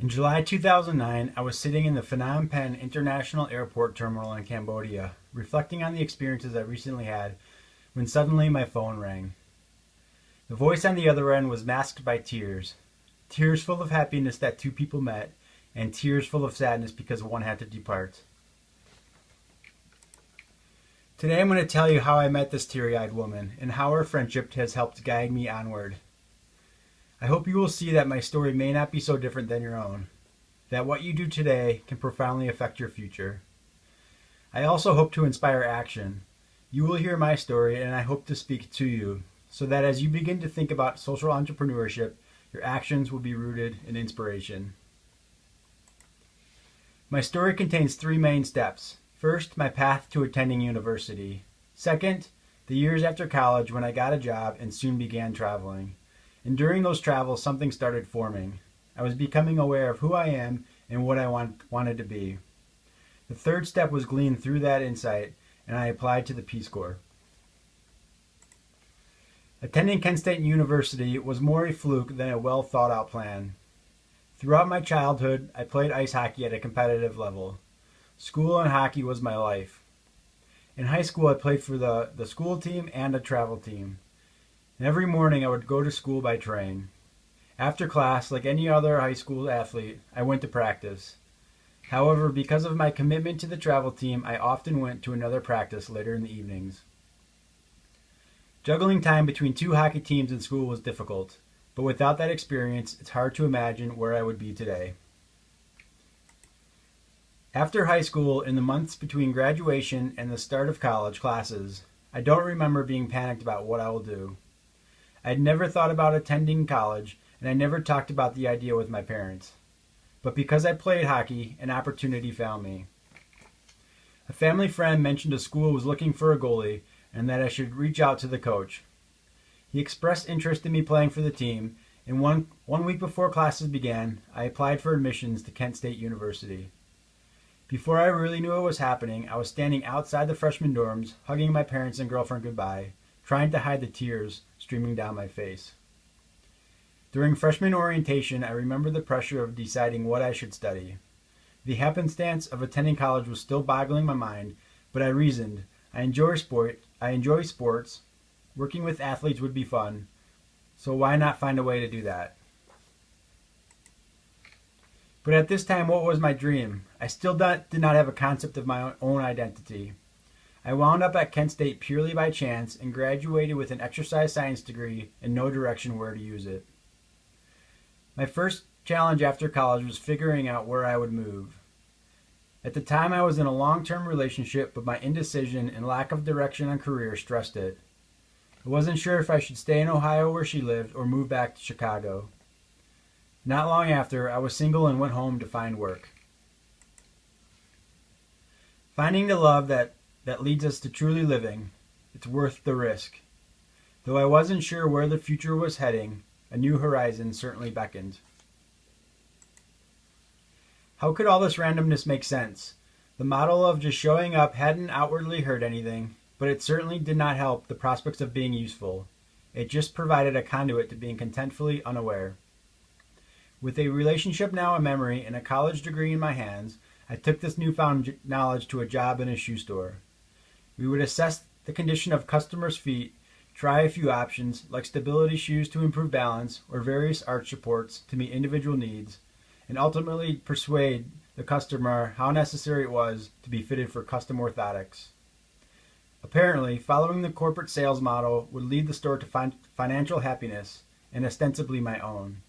In July 2009, I was sitting in the Phnom Penh International Airport terminal in Cambodia, reflecting on the experiences I recently had, when suddenly my phone rang. The voice on the other end was masked by tears. Tears full of happiness that two people met, and tears full of sadness because one had to depart. Today I'm going to tell you how I met this teary-eyed woman, and how our friendship has helped guide me onward. I hope you will see that my story may not be so different than your own, that what you do today can profoundly affect your future. I also hope to inspire action. You will hear my story, and I hope to speak to you, so that as you begin to think about social entrepreneurship, your actions will be rooted in inspiration. My story contains three main steps. First, my path to attending university. Second, the years after college when I got a job and soon began traveling. And during those travels, something started forming. I was becoming aware of who I am and what I wanted to be. The third step was gleaned through that insight, and I applied to the Peace Corps. Attending Kent State University was more a fluke than a well thought out plan. Throughout my childhood, I played ice hockey at a competitive level. School and hockey was my life. In high school, I played for the school team and a travel team. And every morning I would go to school by train. After class, like any other high school athlete, I went to practice. However, because of my commitment to the travel team, I often went to another practice later in the evenings. Juggling time between two hockey teams in school was difficult, but without that experience, it's hard to imagine where I would be today. After high school, in the months between graduation and the start of college classes, I don't remember being panicked about what I will do. I had never thought about attending college, and I never talked about the idea with my parents. But because I played hockey, an opportunity found me. A family friend mentioned a school was looking for a goalie, and that I should reach out to the coach. He expressed interest in me playing for the team, and one week before classes began, I applied for admissions to Kent State University. Before I really knew what was happening, I was standing outside the freshman dorms, hugging my parents and girlfriend goodbye, trying to hide the tears streaming down my face. During freshman orientation, I remember the pressure of deciding what I should study. The happenstance of attending college was still boggling my mind, but I reasoned, I enjoy sports, working with athletes would be fun, so why not find a way to do that? But at this time, what was my dream? I still did not have a concept of my own identity. I wound up at Kent State purely by chance and graduated with an exercise science degree and no direction where to use it. My first challenge after college was figuring out where I would move. At the time, I was in a long-term relationship, but my indecision and lack of direction on career stressed it. I wasn't sure if I should stay in Ohio where she lived or move back to Chicago. Not long after, I was single and went home to find work. Finding the love that leads us to truly living, it's worth the risk. Though I wasn't sure where the future was heading, a new horizon certainly beckoned. How could all this randomness make sense? The model of just showing up hadn't outwardly hurt anything, but it certainly did not help the prospects of being useful. It just provided a conduit to being contentfully unaware. With a relationship now a memory and a college degree in my hands, I took this newfound knowledge to a job in a shoe store. We would assess the condition of customers' feet, try a few options like stability shoes to improve balance or various arch supports to meet individual needs, and ultimately persuade the customer how necessary it was to be fitted for custom orthotics. Apparently, following the corporate sales model would lead the store to financial happiness, and ostensibly my own.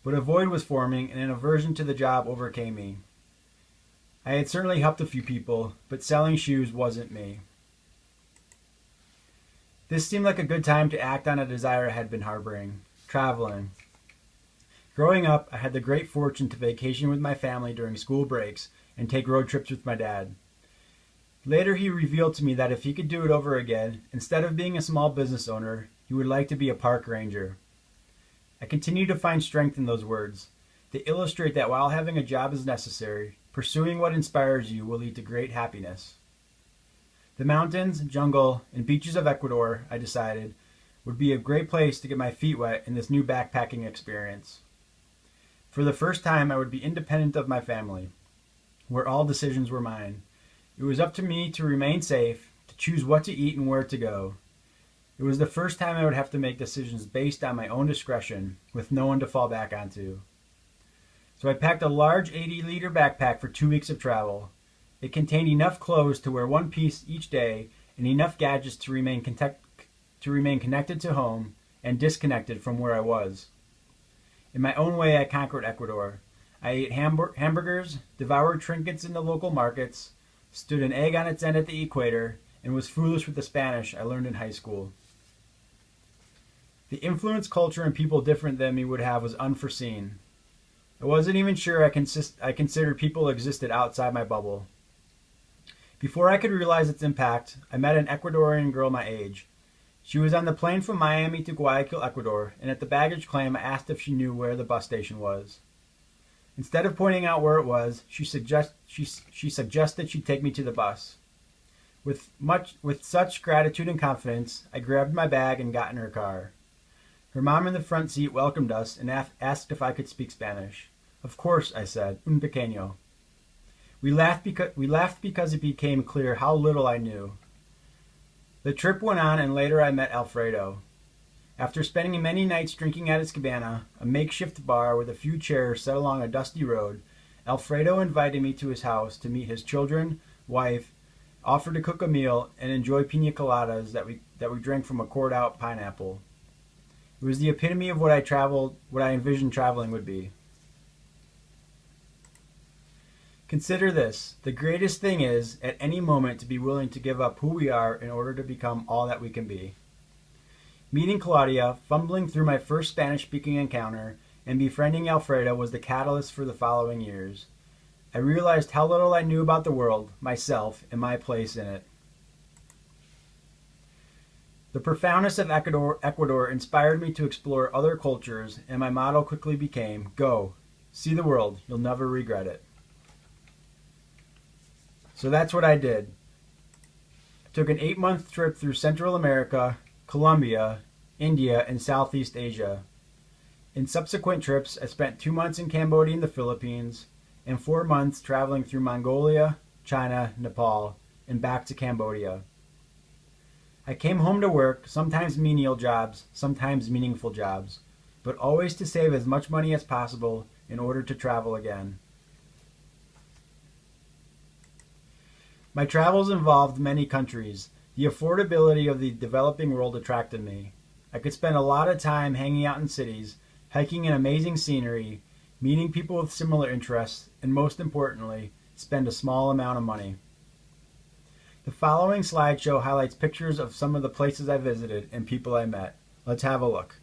But a void was forming, and an aversion to the job overcame me. I had certainly helped a few people, but selling shoes wasn't me. This seemed like a good time to act on a desire I had been harboring: traveling. Growing up, I had the great fortune to vacation with my family during school breaks and take road trips with my dad. Later, he revealed to me that if he could do it over again, instead of being a small business owner, he would like to be a park ranger. I continue to find strength in those words. They illustrate that while having a job is necessary, pursuing what inspires you will lead to great happiness. The mountains, jungle, and beaches of Ecuador, I decided, would be a great place to get my feet wet in this new backpacking experience. For the first time, I would be independent of my family, where all decisions were mine. It was up to me to remain safe, to choose what to eat and where to go. It was the first time I would have to make decisions based on my own discretion, with no one to fall back onto. So I packed a large 80-liter backpack for 2 weeks of travel. It contained enough clothes to wear one piece each day and enough gadgets to remain connected to home and disconnected from where I was. In my own way, I conquered Ecuador. I ate hamburgers, devoured trinkets in the local markets, stood an egg on its end at the equator, and was foolish with the Spanish I learned in high school. The influence culture and people different than me would have was unforeseen. I wasn't even sure I considered people existed outside my bubble. Before I could realize its impact, I met an Ecuadorian girl my age. She was on the plane from Miami to Guayaquil, Ecuador, and at the baggage claim I asked if she knew where the bus station was. Instead of pointing out where it was, she suggested she'd take me to the bus. With such gratitude and confidence, I grabbed my bag and got in her car. Her mom in the front seat welcomed us and asked if I could speak Spanish. Of course, I said, un pequeño. We laughed because it became clear how little I knew. The trip went on, and later I met Alfredo. After spending many nights drinking at his cabana, a makeshift bar with a few chairs set along a dusty road, Alfredo invited me to his house to meet his children, wife, offered to cook a meal, and enjoy pina coladas that we drank from a cored-out pineapple. It was the epitome of what I envisioned traveling would be. Consider this: the greatest thing is, at any moment, to be willing to give up who we are in order to become all that we can be. Meeting Claudia, fumbling through my first Spanish-speaking encounter, and befriending Alfredo was the catalyst for the following years. I realized how little I knew about the world, myself, and my place in it. The profoundness of Ecuador inspired me to explore other cultures, and my motto quickly became, "Go, see the world, you'll never regret it." So that's what I did. I took an 8-month trip through Central America, Colombia, India, and Southeast Asia. In subsequent trips, I spent 2 months in Cambodia and the Philippines, and 4 months traveling through Mongolia, China, Nepal, and back to Cambodia. I came home to work, sometimes menial jobs, sometimes meaningful jobs, but always to save as much money as possible in order to travel again. My travels involved many countries. The affordability of the developing world attracted me. I could spend a lot of time hanging out in cities, hiking in amazing scenery, meeting people with similar interests, and most importantly, spend a small amount of money. The following slideshow highlights pictures of some of the places I visited and people I met. Let's have a look.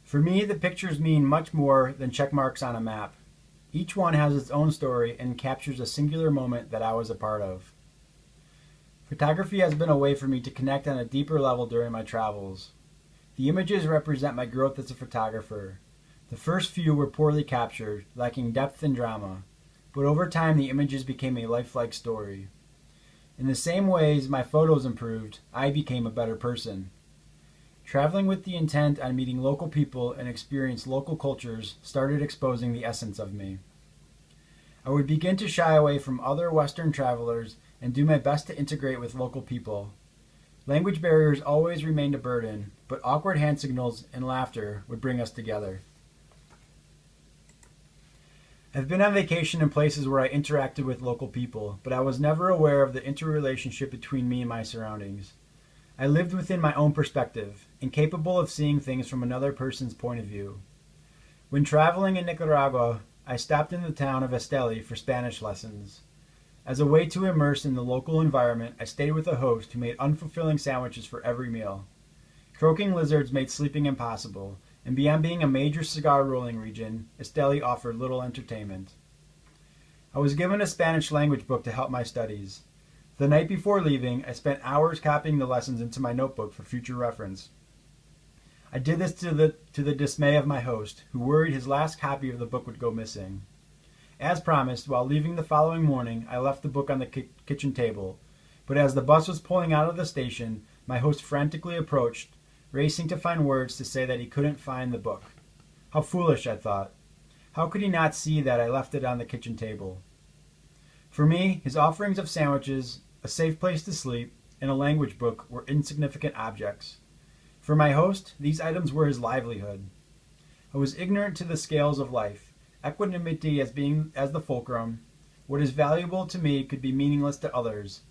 For me, the pictures mean much more than check marks on a map. Each one has its own story and captures a singular moment that I was a part of. Photography has been a way for me to connect on a deeper level during my travels. The images represent my growth as a photographer. The first few were poorly captured, lacking depth and drama, but over time the images became a lifelike story. In the same ways my photos improved, I became a better person. Traveling with the intent on meeting local people and experience local cultures started exposing the essence of me. I would begin to shy away from other Western travelers and do my best to integrate with local people. Language barriers always remained a burden, but awkward hand signals and laughter would bring us together. I've been on vacation in places where I interacted with local people, but I was never aware of the interrelationship between me and my surroundings. I lived within my own perspective, incapable of seeing things from another person's point of view. When traveling in Nicaragua, I stopped in the town of Esteli for Spanish lessons. As a way to immerse in the local environment, I stayed with a host who made unfulfilling sandwiches for every meal. Croaking lizards made sleeping impossible, and beyond being a major cigar rolling region, Esteli offered little entertainment. I was given a Spanish language book to help my studies. The night before leaving, I spent hours copying the lessons into my notebook for future reference. I did this to the dismay of my host, who worried his last copy of the book would go missing. As promised, while leaving the following morning, I left the book on the kitchen table, but as the bus was pulling out of the station, my host frantically approached, racing to find words to say that he couldn't find the book. How foolish, I thought. How could he not see that I left it on the kitchen table? For me, his offerings of sandwiches, a safe place to sleep, and a language book were insignificant objects. For my host, these items were his livelihood. I was ignorant to the scales of life, equanimity as the fulcrum. What is valuable to me could be meaningless to others,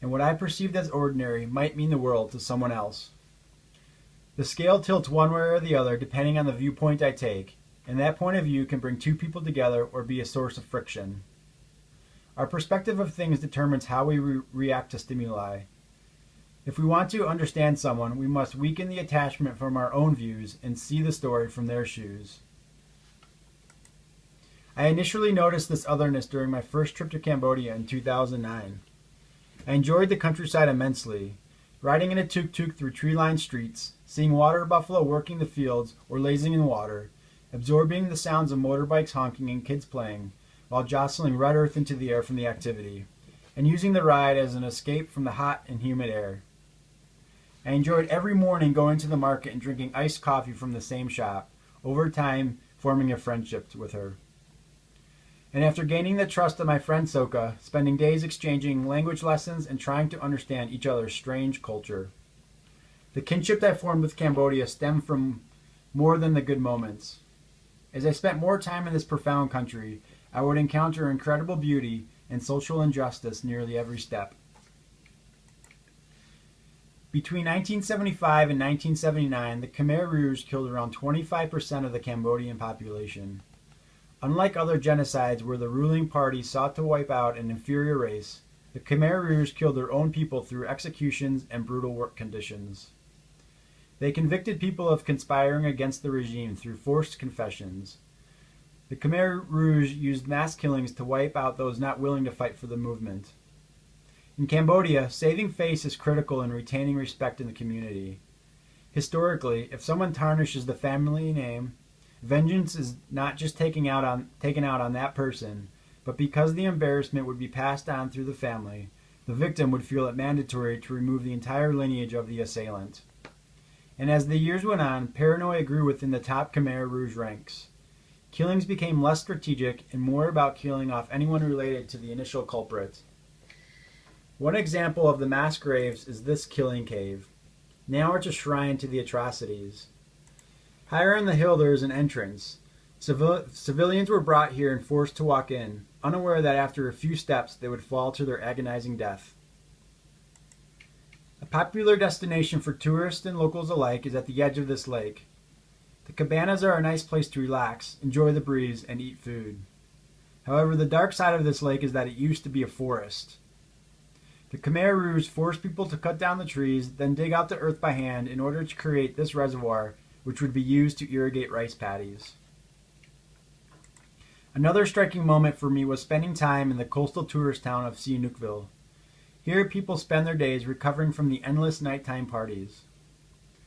and what I perceived as ordinary might mean the world to someone else. The scale tilts one way or the other depending on the viewpoint I take, and that point of view can bring two people together or be a source of friction. Our perspective of things determines how we react to stimuli. If we want to understand someone, we must weaken the attachment from our own views and see the story from their shoes. I initially noticed this otherness during my first trip to Cambodia in 2009. I enjoyed the countryside immensely, riding in a tuk-tuk through tree-lined streets, seeing water buffalo working the fields or lazing in water, absorbing the sounds of motorbikes honking and kids playing, while jostling red earth into the air from the activity, and using the ride as an escape from the hot and humid air. I enjoyed every morning going to the market and drinking iced coffee from the same shop, over time forming a friendship with her. And after gaining the trust of my friend Soka, spending days exchanging language lessons and trying to understand each other's strange culture. The kinship that formed with Cambodia stemmed from more than the good moments. As I spent more time in this profound country, I would encounter incredible beauty and social injustice nearly every step. Between 1975 and 1979, the Khmer Rouge killed around 25% of the Cambodian population. Unlike other genocides where the ruling party sought to wipe out an inferior race, the Khmer Rouge killed their own people through executions and brutal work conditions. They convicted people of conspiring against the regime through forced confessions. The Khmer Rouge used mass killings to wipe out those not willing to fight for the movement. In Cambodia, saving face is critical in retaining respect in the community. Historically, if someone tarnishes the family name, vengeance is not just taken out on that person, but because the embarrassment would be passed on through the family, the victim would feel it mandatory to remove the entire lineage of the assailant. And as the years went on, paranoia grew within the top Khmer Rouge ranks. Killings became less strategic and more about killing off anyone related to the initial culprit. One example of the mass graves is this killing cave. Now it's a shrine to the atrocities. Higher on the hill there is an entrance. Civilians were brought here and forced to walk in, unaware that after a few steps they would fall to their agonizing death. A popular destination for tourists and locals alike is at the edge of this lake. The cabanas are a nice place to relax, enjoy the breeze, and eat food. However, the dark side of this lake is that it used to be a forest. The Khmer Rouge forced people to cut down the trees, then dig out the earth by hand in order to create this reservoir, which would be used to irrigate rice paddies. Another striking moment for me was spending time in the coastal tourist town of Sihanoukville. Here people spend their days recovering from the endless nighttime parties.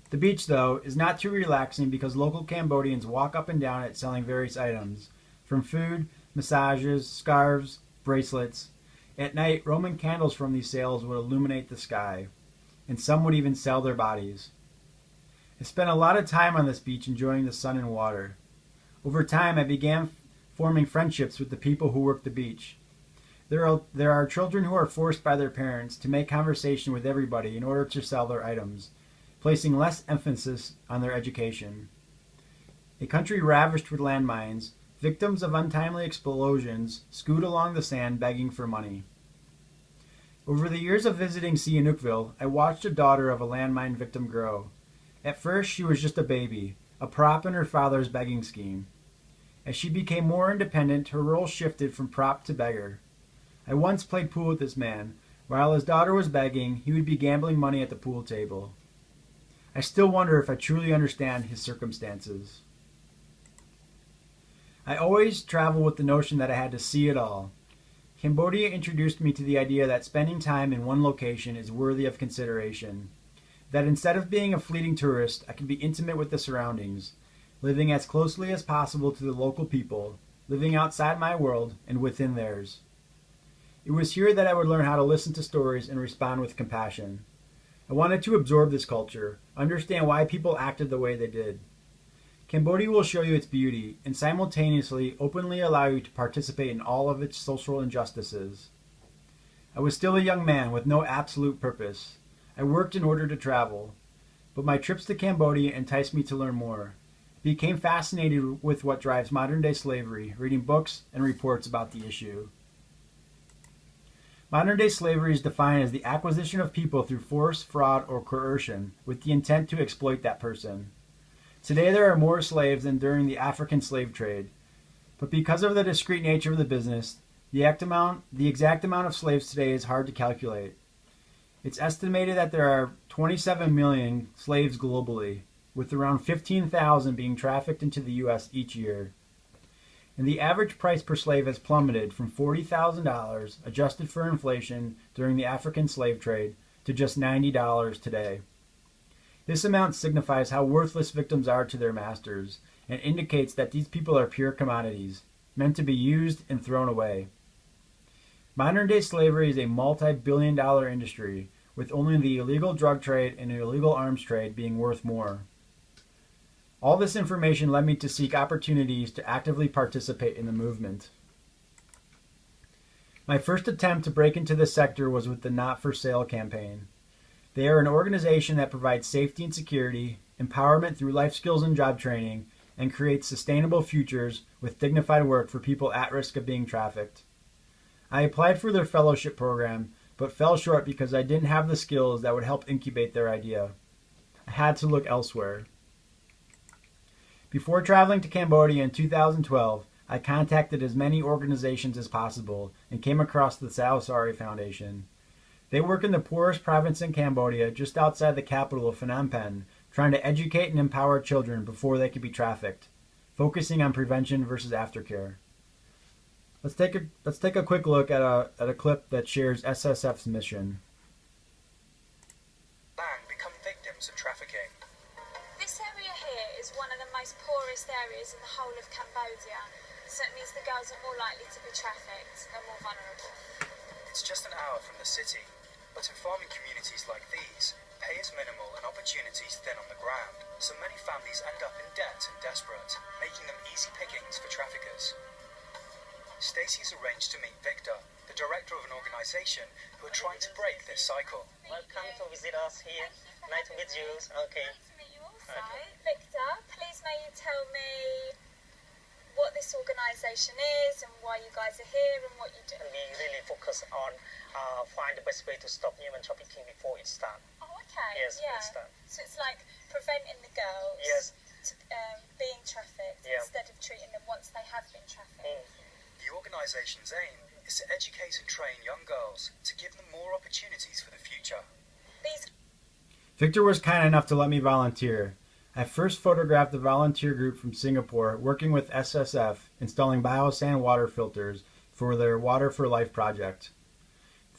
The beach, though, is not too relaxing because local Cambodians walk up and down it selling various items, from food, massages, scarves, bracelets. At night, Roman candles from these sales would illuminate the sky, and some would even sell their bodies. I spent a lot of time on this beach enjoying the sun and water. Over time, I began forming friendships with the people who work the beach. There are children who are forced by their parents to make conversation with everybody in order to sell their items, placing less emphasis on their education. A country ravished with landmines, victims of untimely explosions scoot along the sand begging for money. Over the years of visiting Sihanoukville, I watched a daughter of a landmine victim grow. At first, she was just a baby, a prop in her father's begging scheme. As she became more independent, her role shifted from prop to beggar. I once played pool with this man. While his daughter was begging, he would be gambling money at the pool table. I still wonder if I truly understand his circumstances. I always travel with the notion that I had to see it all. Cambodia introduced me to the idea that spending time in one location is worthy of consideration. That instead of being a fleeting tourist, I can be intimate with the surroundings, living as closely as possible to the local people, living outside my world and within theirs. It was here that I would learn how to listen to stories and respond with compassion. I wanted to absorb this culture, understand why people acted the way they did. Cambodia will show you its beauty and simultaneously openly allow you to participate in all of its social injustices. I was still a young man with no absolute purpose. I worked in order to travel, but my trips to Cambodia enticed me to learn more. I became fascinated with what drives modern-day slavery, reading books and reports about the issue. Modern-day slavery is defined as the acquisition of people through force, fraud, or coercion with the intent to exploit that person. Today there are more slaves than during the African slave trade, but because of the discrete nature of the business, the exact amount of slaves today is hard to calculate. It's estimated that there are 27 million slaves globally, with around 15,000 being trafficked into the U.S. each year. And the average price per slave has plummeted from $40,000, adjusted for inflation during the African slave trade, to just $90 today. This amount signifies how worthless victims are to their masters, and indicates that these people are pure commodities, meant to be used and thrown away. Modern-day slavery is a multi-billion-dollar industry, with only the illegal drug trade and illegal arms trade being worth more. All this information led me to seek opportunities to actively participate in the movement. My first attempt to break into this sector was with the Not for Sale campaign. They are an organization that provides safety and security, empowerment through life skills and job training, and creates sustainable futures with dignified work for people at risk of being trafficked. I applied for their fellowship program, but fell short because I didn't have the skills that would help incubate their idea. I had to look elsewhere. Before traveling to Cambodia in 2012, I contacted as many organizations as possible and came across the Salisari Foundation. They work in the poorest province in Cambodia, just outside the capital of Phnom Penh, trying to educate and empower children before they could be trafficked, focusing on prevention versus aftercare. Let's take a quick look at a clip that shares SSF's mission. Become victims of trafficking. This area here is one of the most poorest areas in the whole of Cambodia, so it means the girls are more likely to be trafficked and more vulnerable. It's just an hour from the city, but in farming communities like these, pay is minimal and opportunities thin on the ground, so many families end up in debt and desperate, making them easy pickings for traffickers. Stacey's arranged to meet Victor, the director of an organization who are trying to break this cycle. Welcome to visit us here. Nice to meet you. Okay. Nice to meet you also. Okay. Victor, please may you tell me what this organisation is and why you guys are here and what you do. We really focus on find the best way to stop human trafficking before it starts. Oh, okay. Yes, yeah. it starts. So it's like preventing the girls to, being trafficked instead of treating them once they have been trafficked. The organisation's aim is to educate and train young girls to give them more opportunities for the future. Victor was kind enough to let me volunteer. I first photographed the volunteer group from Singapore working with SSF installing biosand water filters for their Water for Life project.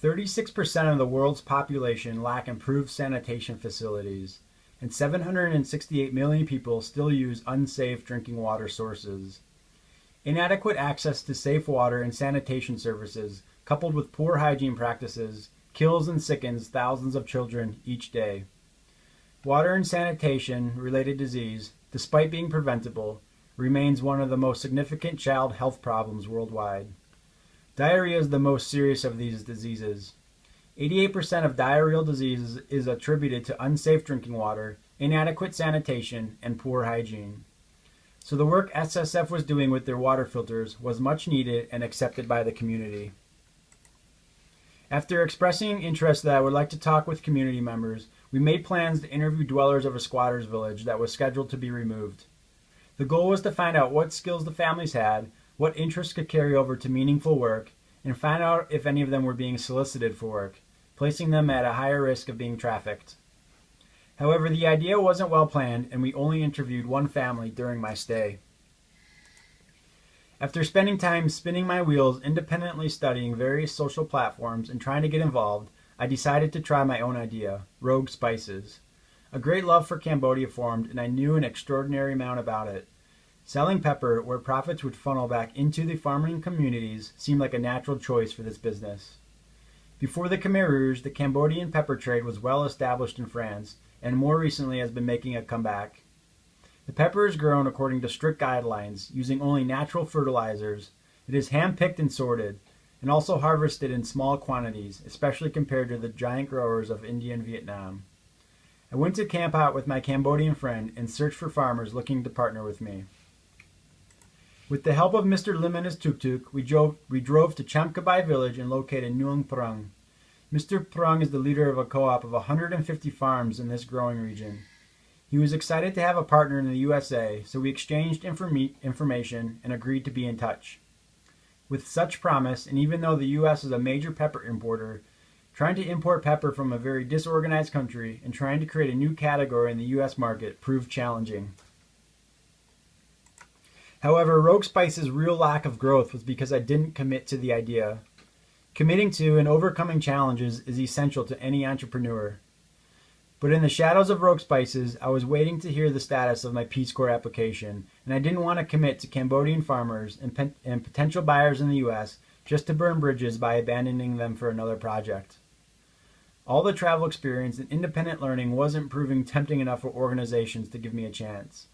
36% of the world's population lack improved sanitation facilities, and 768 million people still use unsafe drinking water sources. Inadequate access to safe water and sanitation services, coupled with poor hygiene practices, kills and sickens thousands of children each day. Water and sanitation-related disease, despite being preventable, remains one of the most significant child health problems worldwide. Diarrhea is the most serious of these diseases. 88% of diarrheal diseases is attributed to unsafe drinking water, inadequate sanitation, and poor hygiene. So the work SSF was doing with their water filters was much needed and accepted by the community. After expressing interest that I would like to talk with community members, we made plans to interview dwellers of a squatter's village that was scheduled to be removed. The goal was to find out what skills the families had, what interests could carry over to meaningful work, and find out if any of them were being solicited for work, placing them at a higher risk of being trafficked. However, the idea wasn't well planned, and we only interviewed one family during my stay. After spending time spinning my wheels, independently studying various social platforms and trying to get involved, I decided to try my own idea, Rogue Spices. A great love for Cambodia formed, and I knew an extraordinary amount about it. Selling pepper, where profits would funnel back into the farming communities, seemed like a natural choice for this business. Before the Khmer Rouge, the Cambodian pepper trade was well established in France, and more recently has been making a comeback. The pepper is grown according to strict guidelines, using only natural fertilizers. It is hand-picked and sorted, and also harvested in small quantities, especially compared to the giant growers of India and Vietnam. I went to camp out with my Cambodian friend and searched for farmers looking to partner with me. With the help of Mr. Lim and his tuk-tuk, we drove to Chamkabai village and located Nuang Prang. Mr. Prang is the leader of a co-op of 150 farms in this growing region. He was excited to have a partner in the USA, so we exchanged information and agreed to be in touch. With such promise, and even though the US is a major pepper importer, trying to import pepper from a very disorganized country and trying to create a new category in the US market proved challenging. However, Rogue Spice's real lack of growth was because I didn't commit to the idea. Committing to and overcoming challenges is essential to any entrepreneur. But in the shadows of Rogue Spices, I was waiting to hear the status of my Peace Corps application, and I didn't want to commit to Cambodian farmers and potential buyers in the U.S. just to burn bridges by abandoning them for another project. All the travel experience and independent learning wasn't proving tempting enough for organizations to give me a chance.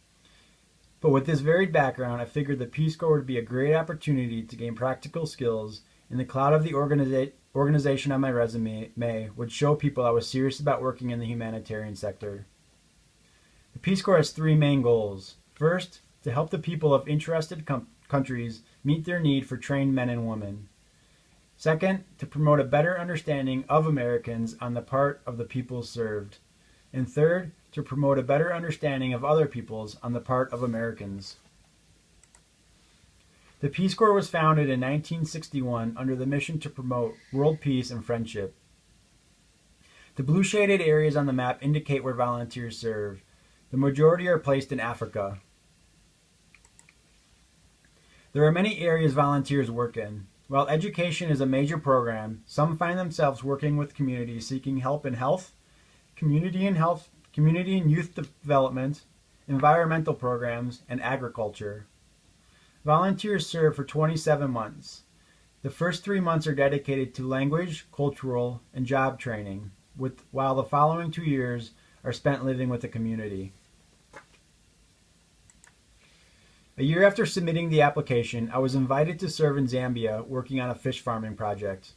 But with this varied background, I figured the Peace Corps would be a great opportunity to gain practical skills, and the cloud of the organization on my resume would show people I was serious about working in the humanitarian sector. The Peace Corps has three main goals. First, to help the people of interested countries meet their need for trained men and women. Second, to promote a better understanding of Americans on the part of the peoples served. And third, to promote a better understanding of other peoples on the part of Americans. The Peace Corps was founded in 1961 under the mission to promote world peace and friendship. The blue shaded areas on the map indicate where volunteers serve. The majority are placed in Africa. There are many areas volunteers work in. While education is a major program, some find themselves working with communities seeking help in health, community and youth development, environmental programs, and agriculture. Volunteers serve for 27 months. The first 3 months are dedicated to language, cultural, and job training, while the following 2 years are spent living with the community. A year after submitting the application, I was invited to serve in Zambia working on a fish farming project.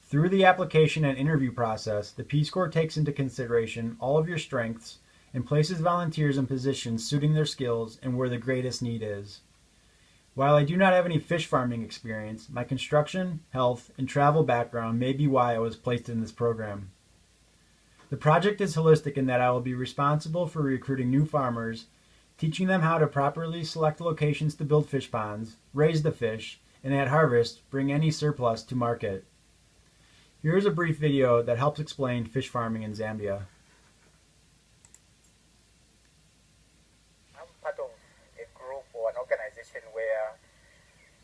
Through the application and interview process, the Peace Corps takes into consideration all of your strengths and places volunteers in positions suiting their skills and where the greatest need is. While I do not have any fish farming experience, my construction, health, and travel background may be why I was placed in this program. The project is holistic in that I will be responsible for recruiting new farmers, teaching them how to properly select locations to build fish ponds, raise the fish, and at harvest, bring any surplus to market. Here is a brief video that helps explain fish farming in Zambia. I'm part of a group or an organization where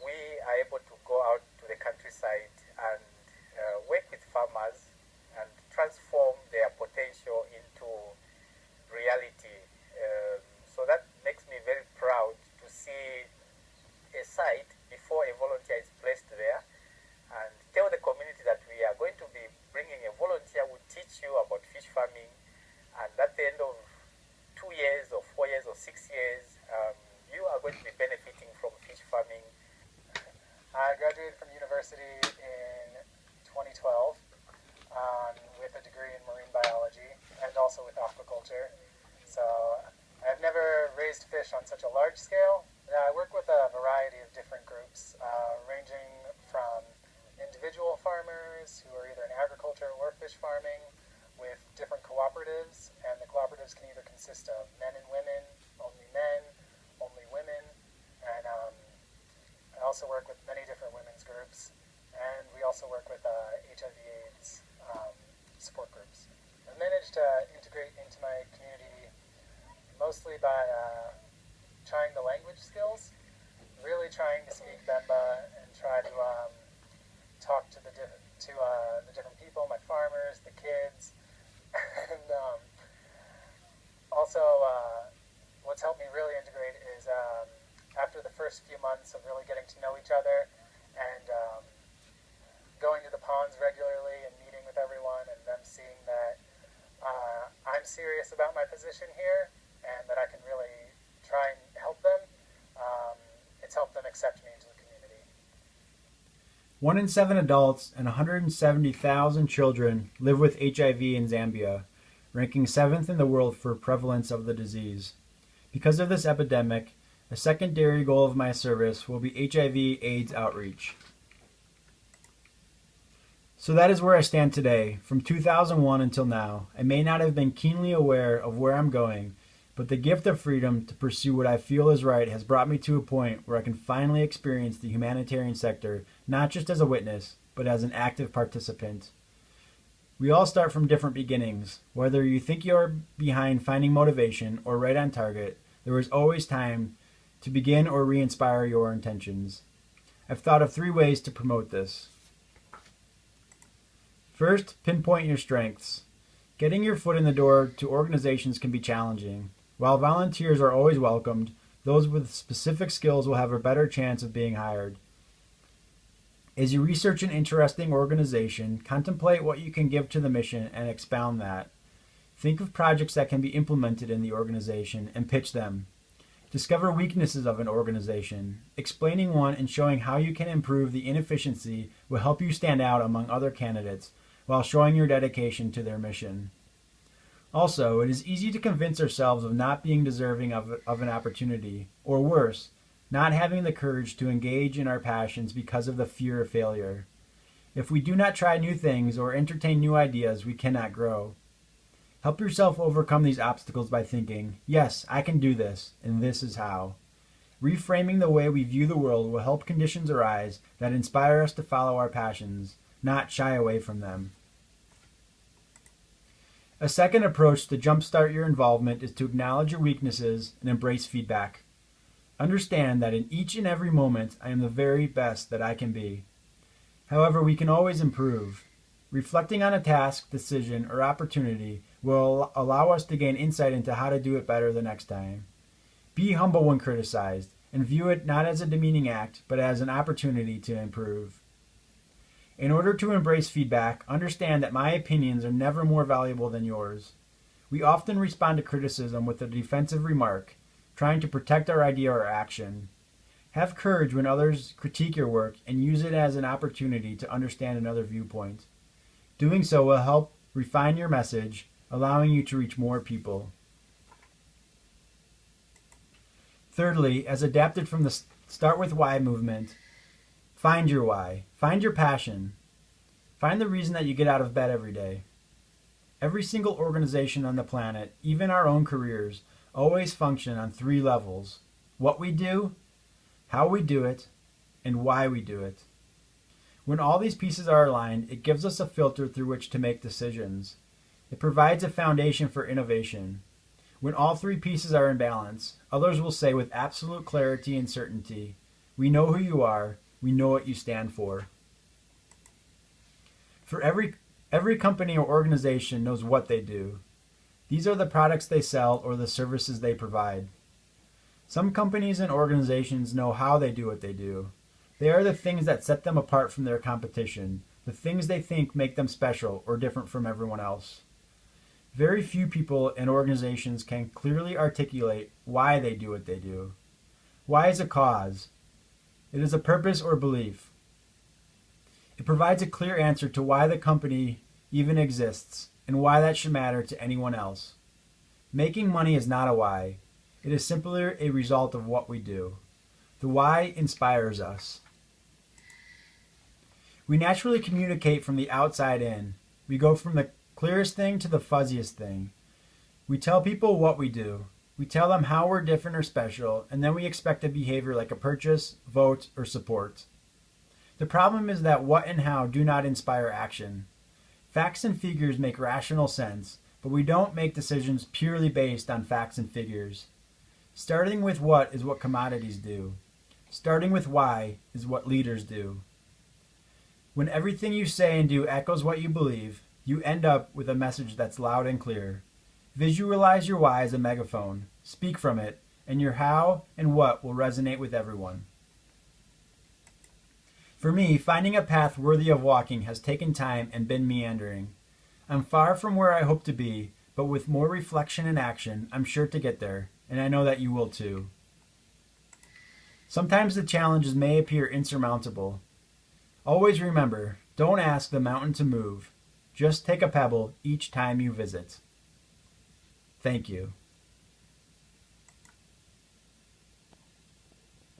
we are able to go out to the countryside and work with farmers and transform their potential into reality. So that makes me very proud to see a site before a volunteer is placed there and tell the community that we are going to be bringing a volunteer who will teach you about fish farming, and at the end of 2 years or 4 years or 6 years, you are going to be benefiting from fish farming. I graduated from university in 2012 with a degree in marine biology and also with aquaculture. So I've never raised fish on such a large scale. I work with a variety of different groups, ranging from individual farmers who are either agriculture or fish farming with different cooperatives, and the cooperatives can either consist of men and women, only women, and I also work with many different women's groups, and we also work with HIV/AIDS support groups. I've managed to integrate into my community mostly by trying the language skills, really trying to speak Bemba and try to talk to the different people, my farmers, the kids, and also what's helped me really integrate is after the first few months of really getting to know each other and going to the ponds regularly and meeting with everyone and them seeing that I'm serious about my position here and that I can really try and help them, it's helped them accept me into the community. 1 in 7 adults and 170,000 children live with HIV in Zambia, ranking 7th in the world for prevalence of the disease. Because of this epidemic, a secondary goal of my service will be HIV/AIDS outreach. So that is where I stand today. From 2001 until now, I may not have been keenly aware of where I'm going, but the gift of freedom to pursue what I feel is right has brought me to a point where I can finally experience the humanitarian sector, not just as a witness, but as an active participant. We all start from different beginnings. Whether you think you're behind finding motivation or right on target, there is always time to begin or re-inspire your intentions. I've thought of 3 ways to promote this. First, pinpoint your strengths. Getting your foot in the door to organizations can be challenging. While volunteers are always welcomed, those with specific skills will have a better chance of being hired. As you research an interesting organization, contemplate what you can give to the mission and expound that. Think of projects that can be implemented in the organization and pitch them. Discover weaknesses of an organization. Explaining one and showing how you can improve the inefficiency will help you stand out among other candidates while showing your dedication to their mission. Also, it is easy to convince ourselves of not being deserving of an opportunity, or worse, not having the courage to engage in our passions because of the fear of failure. If we do not try new things or entertain new ideas, we cannot grow. Help yourself overcome these obstacles by thinking, yes, I can do this, and this is how. Reframing the way we view the world will help conditions arise that inspire us to follow our passions, not shy away from them. A second approach to jumpstart your involvement is to acknowledge your weaknesses and embrace feedback. Understand that in each and every moment I am the very best that I can be. However, we can always improve. Reflecting on a task, decision, or opportunity will allow us to gain insight into how to do it better the next time. Be humble when criticized, and view it not as a demeaning act, but as an opportunity to improve. In order to embrace feedback, understand that my opinions are never more valuable than yours. We often respond to criticism with a defensive remark, trying to protect our idea or action. Have courage when others critique your work and use it as an opportunity to understand another viewpoint. Doing so will help refine your message, allowing you to reach more people. Thirdly, as adapted from the Start With Why movement, find your why. Find your passion. Find the reason that you get out of bed every day. Every single organization on the planet, even our own careers, always function on 3 levels: what we do, how we do it, and why we do it. When all these pieces are aligned, it gives us a filter through which to make decisions. It provides a foundation for innovation. When all 3 pieces are in balance, others will say with absolute clarity and certainty, "We know who you are, we know what you stand for." For every company or organization knows what they do. These are the products they sell or the services they provide. Some companies and organizations know how they do what they do. They are the things that set them apart from their competition, the things they think make them special or different from everyone else. Very few people and organizations can clearly articulate why they do what they do. Why is a cause. It is a purpose or belief. It provides a clear answer to why the company even exists and why that should matter to anyone else. Making money is not a why. It is simply a result of what we do. The why inspires us. We naturally communicate from the outside in. We go from the clearest thing to the fuzziest thing. We tell people what we do. We tell them how we're different or special, and then we expect a behavior like a purchase, vote, or support. The problem is that what and how do not inspire action. Facts and figures make rational sense, but we don't make decisions purely based on facts and figures. Starting with what is what commodities do. Starting with why is what leaders do. When everything you say and do echoes what you believe, you end up with a message that's loud and clear. Visualize your why as a megaphone, speak from it, and your how and what will resonate with everyone. For me, finding a path worthy of walking has taken time and been meandering. I'm far from where I hope to be, but with more reflection and action, I'm sure to get there, and I know that you will too. Sometimes the challenges may appear insurmountable. Always remember, don't ask the mountain to move. Just take a pebble each time you visit. Thank you.